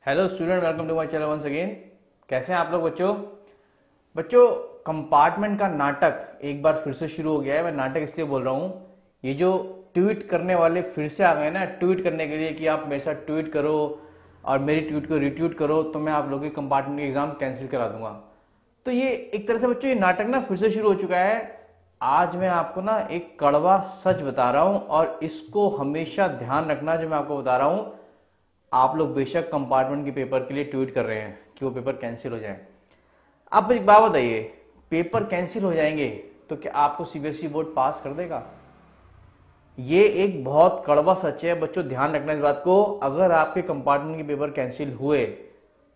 Hello student, welcome to my channel once again. कैसे हैं आप लोग बच्चों? बच्चों, कंपार्टमेंट का नाटक एक बार फिर से शुरू हो गया है। मैं नाटक इसलिए बोल रहा हूँ, ये जो ट्वीट करने वाले फिर से आ गए ना, ट्वीट करने के लिए कि आप मेरे साथ ट्वीट करो और मेरी ट्वीट को रिट्वीट करो तो मैं आप लोगों के कंपार्टमेंट के एग्जाम कैंसिल करा दूंगा। तो ये एक तरह से बच्चों ये नाटक ना फिर से शुरू हो चुका है। आज मैं आपको ना एक कड़वा सच बता रहा हूं और इसको हमेशा ध्यान रखना जो मैं आपको बता रहा हूं। आप लोग बेशक कंपार्टमेंट के पेपर के लिए ट्वीट कर रहे हैं कि वो पेपर कैंसिल हो जाए। अब एक बात बताइए, पेपर कैंसिल हो जाएंगे तो क्या आपको सीबीएसई बोर्ड पास कर देगा? ये एक बहुत कड़वा सच है बच्चों, ध्यान रखना इस बात को। अगर आपके कंपार्टमेंट के पेपर कैंसिल हुए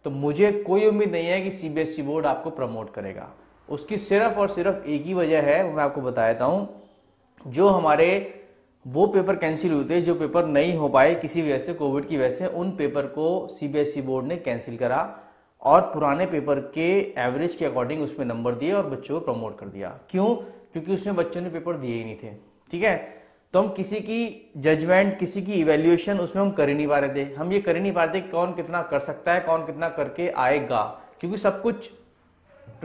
तो मुझे कोई उम्मीद नहीं है कि सीबीएसई बोर्ड आपको प्रमोट करेगा। उसकी सिर्फ और सिर्फ एक ही वजह है, वो मैं आपको बता देता हूं। जो हमारे वो पेपर कैंसिल हुए थे, जो पेपर नहीं हो पाए किसी वजह से, कोविड की वजह से, उन पेपर को सीबीएसई बोर्ड ने कैंसिल करा और पुराने पेपर के एवरेज के अकॉर्डिंग उसमें नंबर दिए और बच्चों को प्रमोट कर दिया। क्यों? क्योंकि उसमें बच्चों ने पेपर दिए ही नहीं थे। ठीक है, तो हम किसी की जजमेंट, किसी की इवेल्युएशन उसमें हम कर ही नहीं पा रहे थे। हम ये कर ही नहीं पा रहे थे कौन कितना कर सकता है, कौन कितना करके आएगा, क्योंकि सब कुछ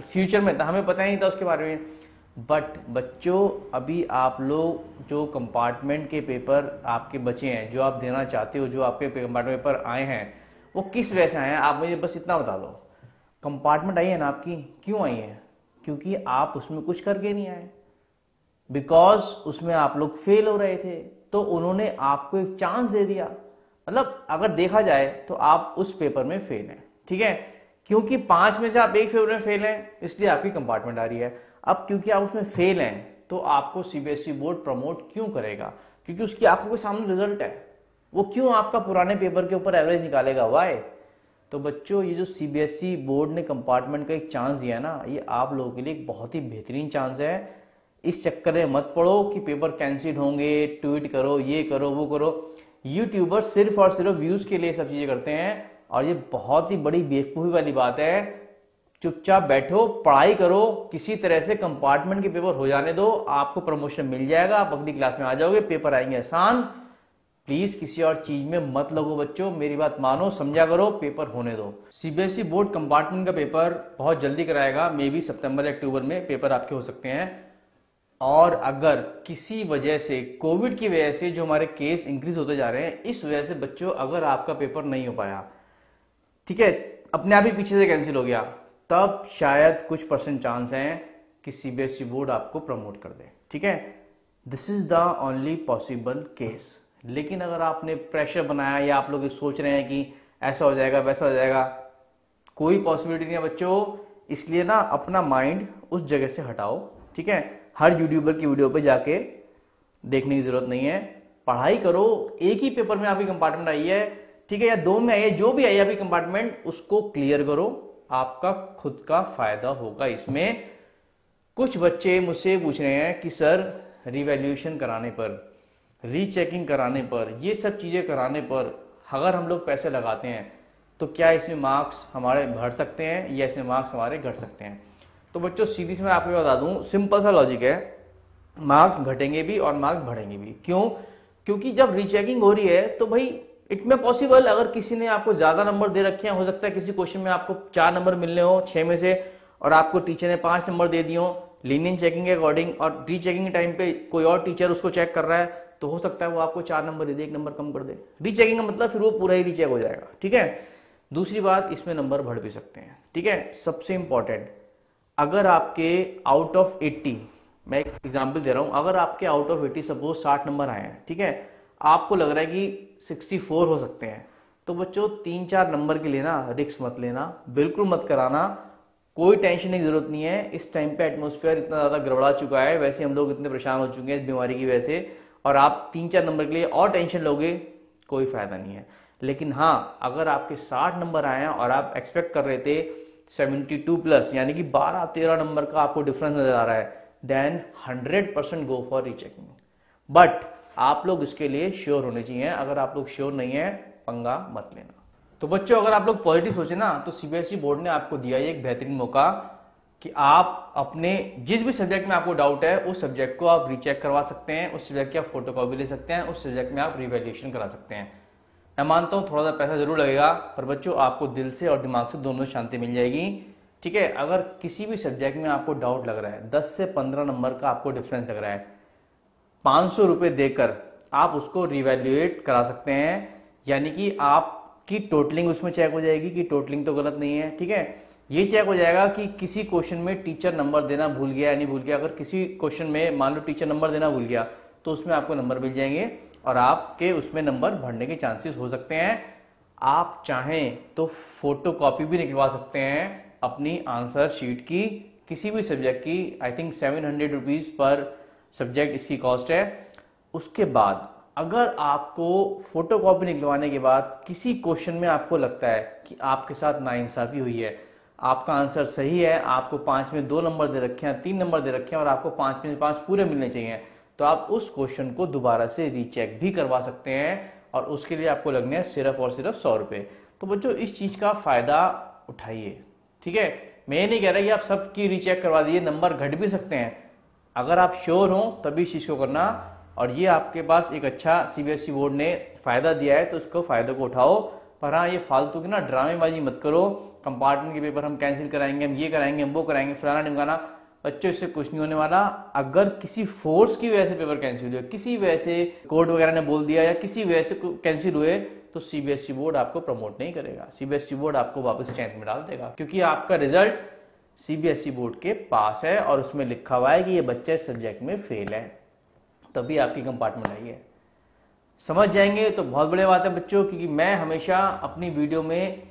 फ्यूचर में था, हमें पता ही नहीं था उसके बारे में। बट बच्चों, अभी आप लोग जो कंपार्टमेंट के पेपर आपके बचे हैं, जो आप देना चाहते हो, जो आपके कंपार्टमेंट पेपर आए हैं, वो किस वजह से आए हैं आप मुझे बस इतना बता दो। कंपार्टमेंट आई है ना आपकी, क्यों आई है? क्योंकि आप उसमें कुछ करके नहीं आए, बिकॉज उसमें आप लोग फेल हो रहे थे, तो उन्होंने आपको एक चांस दे दिया। मतलब अगर देखा जाए तो आप उस पेपर में फेल हैं। ठीक है, क्योंकि 5 में से आप एक पेपर में फेल हैं इसलिए आपकी कंपार्टमेंट आ रही है। अब क्योंकि आप उसमें फेल हैं तो आपको सीबीएसई बोर्ड प्रमोट क्यों करेगा? क्योंकि उसकी आंखों के सामने रिजल्ट है। वो क्यों आपका पुराने पेपर के ऊपर एवरेज निकालेगा? वाई? तो बच्चों, ये जो सीबीएसई बोर्ड ने कंपार्टमेंट का एक चांस दिया ना, ये आप लोगों के लिए एक बहुत ही बेहतरीन चांस है। इस चक्कर में मत पड़ो कि पेपर कैंसिल होंगे, ट्वीट करो, ये करो, वो करो। यूट्यूबर सिर्फ और सिर्फ व्यूज के लिए सब चीजें करते हैं और ये बहुत ही बड़ी बेवकूफी वाली बात है। चुपचाप बैठो, पढ़ाई करो, किसी तरह से कंपार्टमेंट के पेपर हो जाने दो, आपको प्रमोशन मिल जाएगा, आप अगली क्लास में आ जाओगे, पेपर आएंगे आसान। प्लीज किसी और चीज में मत लगो बच्चों, मेरी बात मानो, समझा करो, पेपर होने दो। सीबीएसई बोर्ड कंपार्टमेंट का पेपर बहुत जल्दी कराएगा, मे बी सितंबर या अक्टूबर में पेपर आपके हो सकते हैं। और अगर किसी वजह से, कोविड की वजह से जो हमारे केस इंक्रीज होते जा रहे हैं, इस वजह से बच्चों अगर आपका पेपर नहीं हो पाया, ठीक है, अपने आप ही पीछे से कैंसिल हो गया, तब शायद कुछ परसेंट चांस है कि सीबीएसई बोर्ड आपको प्रमोट कर दे। ठीक है, this is the only possible case. लेकिन अगर आपने प्रेशर बनाया या आप लोग सोच रहे हैं कि ऐसा हो जाएगा, वैसा हो जाएगा, कोई पॉसिबिलिटी नहीं है बच्चों। इसलिए ना अपना माइंड उस जगह से हटाओ। ठीक है, हर यूट्यूबर की वीडियो पे जाके देखने की जरूरत नहीं है। पढ़ाई करो, एक ही पेपर में आपकी कंपार्टमेंट आई है, ठीक है, या 2 में आई है, जो भी आई है आपकी कंपार्टमेंट, उसको क्लियर करो, आपका खुद का फायदा होगा इसमें। कुछ बच्चे मुझसे पूछ रहे हैं कि सर, रिवैल्यूएशन कराने पर, रीचेकिंग कराने पर, ये सब चीजें कराने पर अगर हम लोग पैसे लगाते हैं तो क्या इसमें मार्क्स हमारे बढ़ सकते हैं या इसमें मार्क्स हमारे घट सकते हैं? तो बच्चों, सीधी सी मैं आपको बता दूं, सिंपल सा लॉजिक है, मार्क्स घटेंगे भी और मार्क्स बढ़ेंगे भी। क्यों? क्योंकि जब रीचेकिंग हो रही है तो भाई इट में पॉसिबल, अगर किसी ने आपको ज्यादा नंबर दे रखे हैं, हो सकता है किसी क्वेश्चन में आपको 4 नंबर मिलने हो 6 में से, और आपको टीचर ने 5 नंबर दे दिए हो लीनियन चेकिंग के अकॉर्डिंग, और रीचेकिंग के टाइम पे कोई और टीचर उसको चेक कर रहा है, तो हो सकता है वो आपको 4 नंबर दे दे, 1 नंबर कम कर दे। रीचेकिंग का मतलब फिर वो पूरा ही रीचेक हो जाएगा। ठीक है, दूसरी बात, इसमें नंबर बढ़ भी सकते हैं। ठीक है, सबसे इंपॉर्टेंट, अगर आपके आउट ऑफ 80, मैं एक एग्जांपल दे रहा हूं, अगर आपके आउट ऑफ 80 सपोज 60 नंबर आए हैं, ठीक है, आपको लग रहा है कि 64 हो सकते हैं, तो बच्चों 3-4 नंबर के लिए ना रिस्क मत लेना, बिल्कुल मत कराना, कोई टेंशन की जरूरत नहीं है। इस टाइम पे एटमोस्फेयर इतना ज्यादा गड़बड़ा चुका है, वैसे हम लोग इतने परेशान हो चुके हैं इस बीमारी की वजह से, और आप 3-4 नंबर के लिए और टेंशन लोगे, कोई फायदा नहीं है। लेकिन हाँ, अगर आपके 60 नंबर आए हैं और आप एक्सपेक्ट कर रहे थे 72 प्लस, यानी कि 12-13 नंबर का आपको डिफरेंस नजर आ रहा है, then 100% go for rechecking. But आप लोग इसके लिए श्योर होने चाहिए। अगर आप लोग श्योर नहीं है, पंगा मत लेना। तो बच्चों, अगर आप लोग पॉजिटिव सोचे ना, तो सीबीएसई बोर्ड ने आपको दिया एक बेहतरीन मौका कि आप अपने जिस भी सब्जेक्ट में आपको डाउट है, उस सब्जेक्ट को आप रीचेक करवा सकते हैं, उस सब्जेक्ट की आप फोटोकॉपी ले सकते हैं, उस सब्जेक्ट में आप रिवैल्यूएशन करा सकते हैं। मैं मानता हूँ थोड़ा सा पैसा जरूर लगेगा, पर बच्चों आपको दिल से और दिमाग से दोनों शांति मिल जाएगी। ठीक है, अगर किसी भी सब्जेक्ट में आपको डाउट लग रहा है, 10 से 15 नंबर का आपको डिफरेंस लग रहा है, 500 रुपये देकर आप उसको रिवैल्यूएट करा सकते हैं, यानी कि आपकी टोटलिंग उसमें चेक हो जाएगी कि टोटलिंग तो गलत नहीं है। ठीक है, ये चेक हो जाएगा कि किसी क्वेश्चन में टीचर नंबर देना भूल गया या नहीं भूल गया। अगर किसी क्वेश्चन में मान लो टीचर नंबर देना भूल गया तो उसमें आपको नंबर मिल जाएंगे और आपके उसमें नंबर बढ़ने के चांसेस हो सकते हैं। आप चाहें तो फोटो कॉपी भी निकलवा सकते हैं अपनी आंसर शीट की, किसी भी सब्जेक्ट की। I think 700 rupees per subject इसकी कॉस्ट है। उसके बाद अगर आपको फोटो कॉपी निकलवाने के बाद किसी क्वेश्चन में आपको लगता है कि आपके साथ नाइंसाफी हुई है, आपका आंसर सही है, आपको 5 में 2 नंबर दे रखे हैं, 3 नंबर दे रखे हैं और आपको 5 में 5 पूरे मिलने चाहिए, तो आप उस क्वेश्चन को दोबारा से रीचेक भी करवा सकते हैं और उसके लिए आपको लगने हैं सिर्फ और सिर्फ 100 रुपए। तो बच्चों इस चीज का फायदा उठाइए। ठीक है, मैं ये नहीं कह रहा कि आप सबकी रीचेक करवा दीजिए, नंबर घट भी सकते हैं। अगर आप श्योर हो तभी इस चीज को करना, और ये आपके पास एक अच्छा सीबीएसई बोर्ड ने फायदा दिया है तो उसको फायदे को उठाओ। पर हाँ, ये फालतू की ना ड्रामेबाजी मत करो, कंपार्टमेंट के पेपर हम कैंसिल कराएंगे, हम ये कराएंगे, हम वो कराएंगे, फलाना ढिमकाना। बच्चों इससे कुछ नहीं होने वाला। अगर किसी फोर्स की वजह से पेपर कैंसिल हुए, किसी वजह से कोर्ट वगैरह ने बोल दिया या किसी वजह से कैंसिल हुए, तो सीबीएसई बोर्ड आपको प्रमोट नहीं करेगा, सीबीएसई बोर्ड आपको वापस 10th में डाल देगा, क्योंकि आपका रिजल्ट सीबीएसई बोर्ड के पास है और उसमें लिखा हुआ है कि ये बच्चा इस सब्जेक्ट में फेल है, तभी आपकी कंपार्टमेंट आई है। समझ जाएंगे तो बहुत बड़ी बात है बच्चों, क्योंकि मैं हमेशा अपनी वीडियो में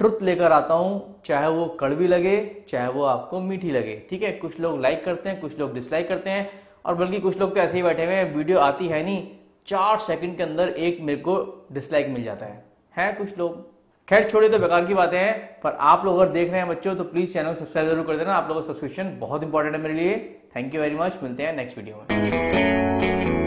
ट्रुथ लेकर आता हूं, चाहे वो कड़वी लगे चाहे वो आपको मीठी लगे। ठीक है, कुछ लोग लाइक करते हैं, कुछ लोग डिसलाइक करते हैं, और बल्कि कुछ लोग तो ऐसे ही बैठे हुए हैं, वीडियो आती है नहीं, 4 सेकंड के अंदर एक मेरे को डिसलाइक मिल जाता है कुछ लोग। खैर छोड़िए, तो बेकार की बातें हैं, पर आप लोग अगर देख रहे हैं बच्चों तो प्लीज चैनल को सब्सक्राइब जरूर कर देना। आप लोगों का सब्सक्रिप्शन बहुत इंपॉर्टेंट है मेरे लिए। थैंक यू वेरी मच, मिलते हैं नेक्स्ट वीडियो में।